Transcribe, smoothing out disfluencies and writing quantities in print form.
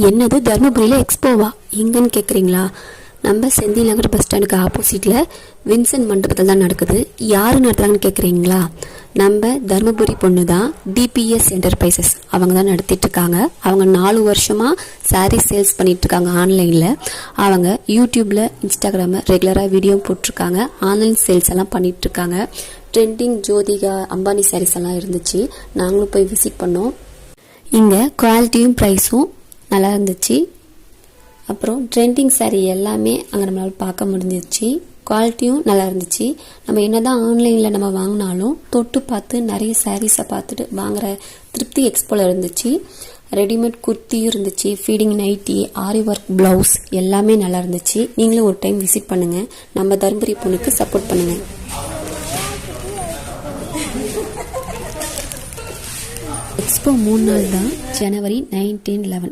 என்னது தர்மபுரியில் எக்ஸ்போவா? எங்கன்னு கேட்குறீங்களா? நம்ம செந்தில் நகர் பஸ் ஸ்டாண்டுக்கு ஆப்போசிட்டில் வின்சென்ட் மண்டபத்தில் தான் நடக்குது. யார் நடத்துகிறாங்கன்னு கேட்குறீங்களா? நம்ம தர்மபுரி பொண்ணு தான், டிபிஎஸ் என்டர்பிரைசஸ் அவங்க தான் நடத்திட்டுருக்காங்க. அவங்க 4 வருஷமாக சாரீ சேல்ஸ் பண்ணிகிட்ருக்காங்க ஆன்லைனில். அவங்க யூடியூப்பில், இன்ஸ்டாகிராமில் ரெகுலராக வீடியோ போட்டிருக்காங்க. ஆன்லைன் சேல்ஸ் எல்லாம் பண்ணிகிட்ருக்காங்க. ட்ரெண்டிங் ஜோதிகா அம்பானி சாரீஸ் எல்லாம் இருந்துச்சு. நாங்களும் போய் விசிட் பண்ணோம். இங்கே குவாலிட்டியும் ப்ரைஸும் நல்லா இருந்துச்சு. அப்புறம் ட்ரெண்டிங் சாரீ எல்லாமே அங்கே நம்மளால் பார்க்க முடிஞ்சிச்சு. குவாலிட்டியும் நல்லா இருந்துச்சு. நம்ம என்னதான் ஆன்லைனில் நம்ம வாங்கினாலும் தொட்டு பார்த்து நிறைய சாரீஸை பார்த்துட்டு வாங்குற திருப்தி எக்ஸ்போவில் இருந்துச்சு. ரெடிமேட் குர்த்தியும் இருந்துச்சு, ஃபீடிங் நைட்டி, ஆரி ஒர்க் ப்ளவுஸ் எல்லாமே நல்லா இருந்துச்சு. நீங்களும் ஒரு டைம் விசிட் பண்ணுங்கள். நம்ம தர்மபுரி பொண்ணுக்கு சப்போர்ட் பண்ணுங்கள். எக்ஸ்போ 3 நாள் தான், ஜனவரி 19, 11